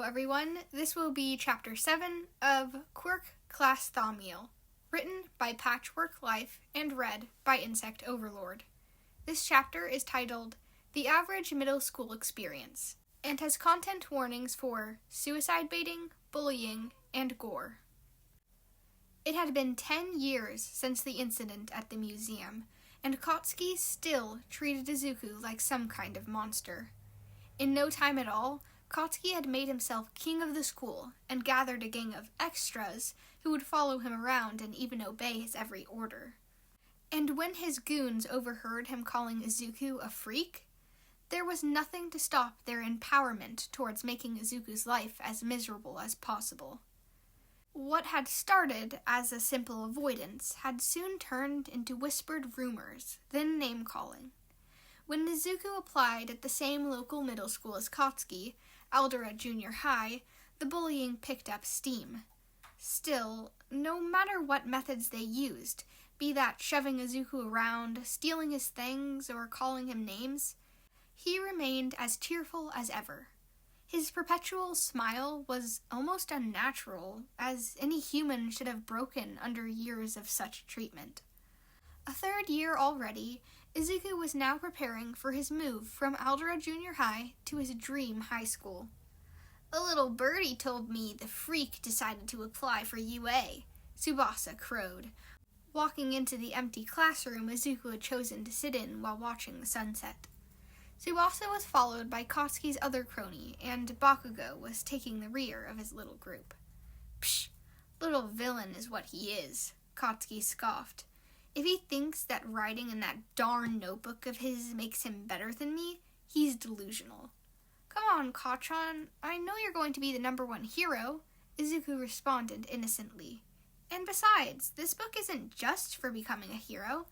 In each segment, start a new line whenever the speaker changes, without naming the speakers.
Hello everyone, this will be Chapter 7 of Quirk Class Thaumiel, written by Patchwork Life and read by Insect Overlord. This chapter is titled The Average Middle School Experience, and has content warnings for suicide baiting, bullying, and gore. It had been 10 years since the incident at the museum, and Kotsky still treated Izuku like some kind of monster. In no time at all, Kotsky had made himself king of the school and gathered a gang of extras who would follow him around and even obey his every order. And when his goons overheard him calling Izuku a freak, there was nothing to stop their empowerment towards making Izuku's life as miserable as possible. What had started as a simple avoidance had soon turned into whispered rumors, then name-calling. When Izuku applied at the same local middle school as Kotsky, Aldera Junior High, the bullying picked up steam. Still, no matter what methods they used, be that shoving Izuku around, stealing his things, or calling him names, he remained as cheerful as ever. His perpetual smile was almost unnatural, as any human should have broken under years of such treatment. A third year already, Izuku was now preparing for his move from Aldera Junior High to his dream high school. "A little birdie told me the freak decided to apply for UA," Tsubasa crowed, walking into the empty classroom Izuku had chosen to sit in while watching the sunset. Tsubasa was followed by Kotsky's other crony, and Bakugo was taking the rear of his little group. "Psh, little villain is what he is," Kotsky scoffed. "If he thinks that writing in that darn notebook of his makes him better than me, he's delusional." "Come on, Kachan, I know you're going to be the #1 hero," Izuku responded innocently. "And besides, this book isn't just for becoming a hero.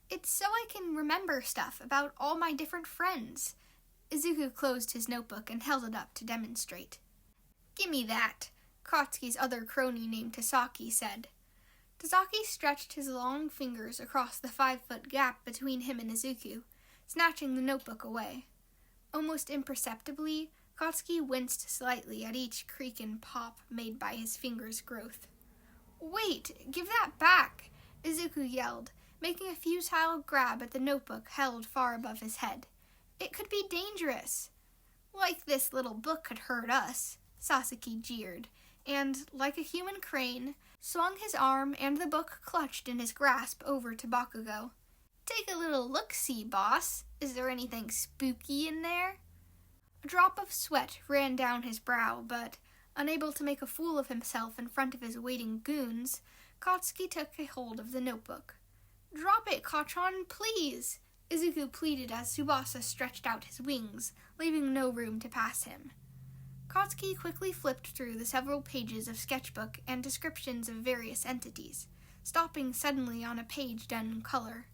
It's so I can remember stuff about all my different friends." Izuku closed his notebook and held it up to demonstrate. "Gimme that," Kotsky's other crony named Tasaki said. Tasaki stretched his long fingers across the 5-foot gap between him and Izuku, snatching the notebook away. Almost imperceptibly, Kotsky winced slightly at each creak and pop made by his finger's growth. "Wait, give that back!" Izuku yelled, making a futile grab at the notebook held far above his head. "It could be dangerous." "Like this little book could hurt us," Sasaki jeered, and, like a human crane, swung his arm and the book clutched in his grasp over to Bakugo. "Take a little look-see, boss. Is there anything spooky in there?" A drop of sweat ran down his brow, but, unable to make a fool of himself in front of his waiting goons, Kotsky took a hold of the notebook. "Drop it, Kachan, please!" Izuku pleaded as Tsubasa stretched out his wings, leaving no room to pass him. Kotsky quickly flipped through the several pages of sketchbook and descriptions of various entities, stopping suddenly on a page done in color.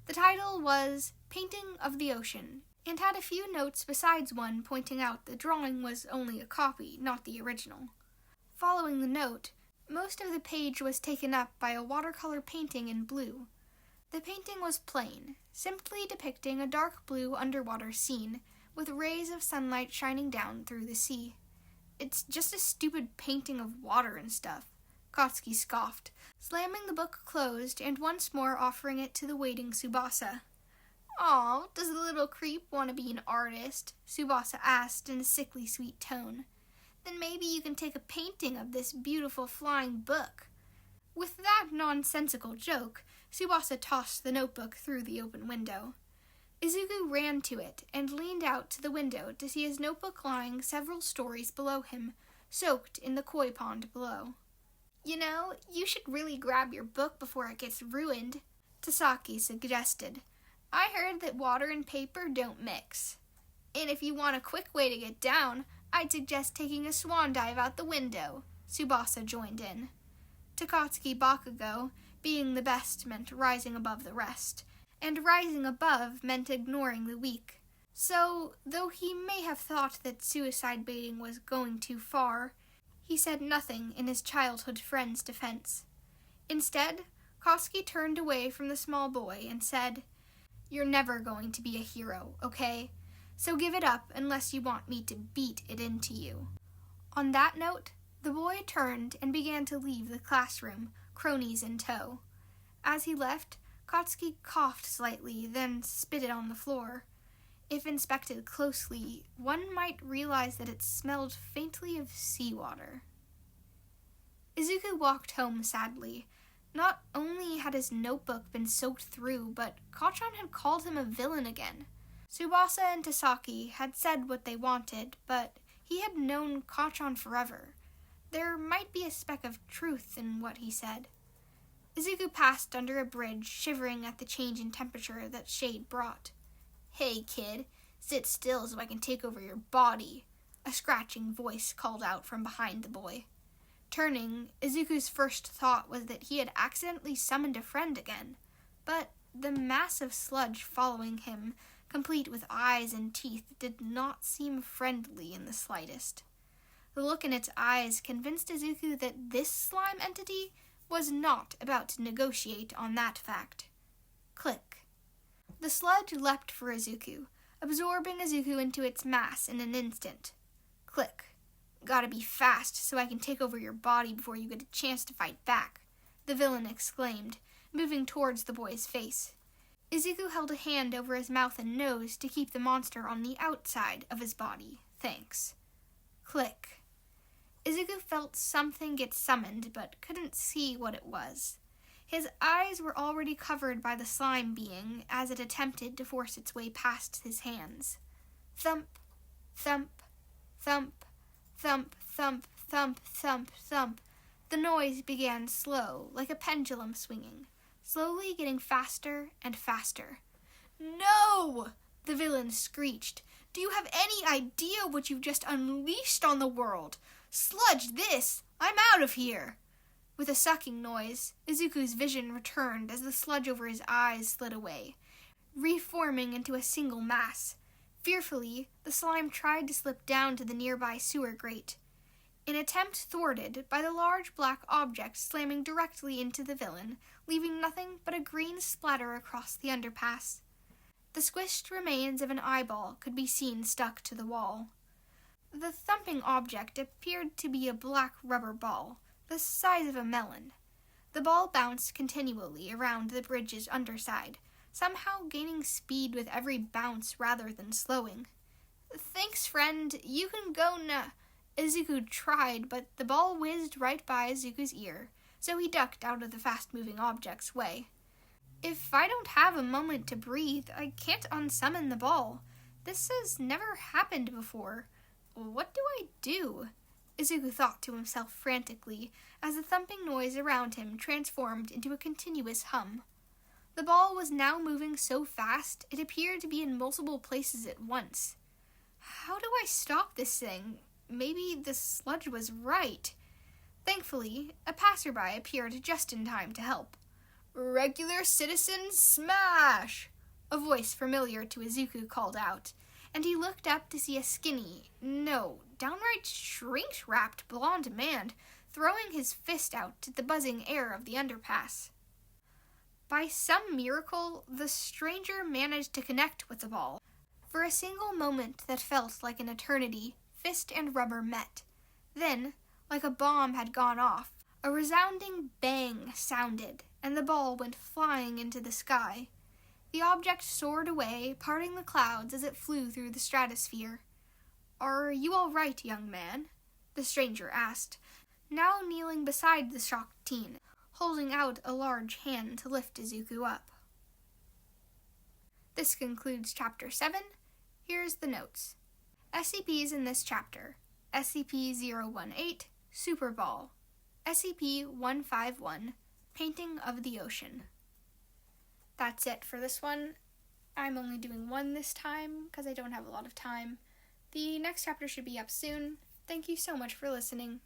The title was Painting of the Ocean, and had a few notes besides one pointing out the drawing was only a copy, not the original. Following the note, most of the page was taken up by a watercolor painting in blue. The painting was plain, simply depicting a dark blue underwater scene, with rays of sunlight shining down through the sea. "It's just a stupid painting of water and stuff," Kotsky scoffed, slamming the book closed and once more offering it to the waiting Tsubasa. "Aw, does the little creep want to be an artist?" Tsubasa asked in a sickly sweet tone. "Then maybe you can take a painting of this beautiful flying book." With that nonsensical joke, Tsubasa tossed the notebook through the open window. Izuku ran to it and leaned out to the window to see his notebook lying several stories below him, soaked in the koi pond below. "You know, you should really grab your book before it gets ruined," Tasaki suggested. "I heard that water and paper don't mix. And if you want a quick way to get down, I'd suggest taking a swan dive out the window," Tsubasa joined in. To Kotsky, Bakugo, being the best meant rising above the rest, and rising above meant ignoring the weak. So, though he may have thought that suicide baiting was going too far, he said nothing in his childhood friend's defense. Instead, Kotsky turned away from the small boy and said, "You're never going to be a hero, okay? So give it up unless you want me to beat it into you." On that note, the boy turned and began to leave the classroom, cronies in tow. As he left, Kotsky coughed slightly, then spitted on the floor. If inspected closely, one might realize that it smelled faintly of seawater. Izuku walked home sadly. Not only had his notebook been soaked through, but Kacchan had called him a villain again. Tsubasa and Tasaki had said what they wanted, but he had known Kacchan forever. There might be a speck of truth in what he said. Izuku passed under a bridge, shivering at the change in temperature that shade brought. "Hey, kid, sit still so I can take over your body," a scratching voice called out from behind the boy. Turning, Izuku's first thought was that he had accidentally summoned a friend again, but the mass of sludge following him, complete with eyes and teeth, did not seem friendly in the slightest. The look in its eyes convinced Izuku that this slime entity was not about to negotiate on that fact. Click. The sludge leapt for Izuku, absorbing Izuku into its mass in an instant. Click. "Gotta be fast so I can take over your body before you get a chance to fight back," the villain exclaimed, moving towards the boy's face. Izuku held a hand over his mouth and nose to keep the monster on the outside of his body. Thanks. Click. Izuku felt something get summoned, but couldn't see what it was. His eyes were already covered by the slime being as it attempted to force its way past his hands. Thump, thump, thump, thump, thump, thump, thump, thump. The noise began slow, like a pendulum swinging, slowly getting faster and faster. "No!" the villain screeched. "Do you have any idea what you've just unleashed on the world? Sludge this! I'm out of here!" With a sucking noise, Izuku's vision returned as the sludge over his eyes slid away, reforming into a single mass. Fearfully, the slime tried to slip down to the nearby sewer grate, an attempt thwarted by the large black object slamming directly into the villain, leaving nothing but a green splatter across the underpass. The squished remains of an eyeball could be seen stuck to the wall. The thumping object appeared to be a black rubber ball, the size of a melon. The ball bounced continually around the bridge's underside, somehow gaining speed with every bounce rather than slowing. "Thanks, friend. You can go now." Izuku tried, but the ball whizzed right by Izuku's ear, so he ducked out of the fast-moving object's way. "If I don't have a moment to breathe, I can't unsummon the ball. This has never happened before. What do I do?" Izuku thought to himself frantically, as the thumping noise around him transformed into a continuous hum. The ball was now moving so fast it appeared to be in multiple places at once. How do I stop this thing? Maybe the sludge was right. Thankfully, a passerby appeared just in time to help. "Regular citizen, smash!" a voice familiar to Izuku called out, and he looked up to see a skinny, no, downright shrink-wrapped blonde man throwing his fist out to the buzzing air of the underpass. By some miracle, the stranger managed to connect with the ball. For a single moment that felt like an eternity, fist and rubber met. Then, like a bomb had gone off, a resounding bang sounded, and the ball went flying into the sky. The object soared away, parting the clouds as it flew through the stratosphere. "Are you all right, young man?" the stranger asked, now kneeling beside the shocked teen, holding out a large hand to lift Izuku up. This concludes Chapter 7. Here's the notes. SCPs in this chapter: SCP-018, Super Ball. SCP-151, Painting of the Ocean. That's it for this one. I'm only doing one this time because I don't have a lot of time. The next chapter should be up soon. Thank you so much for listening.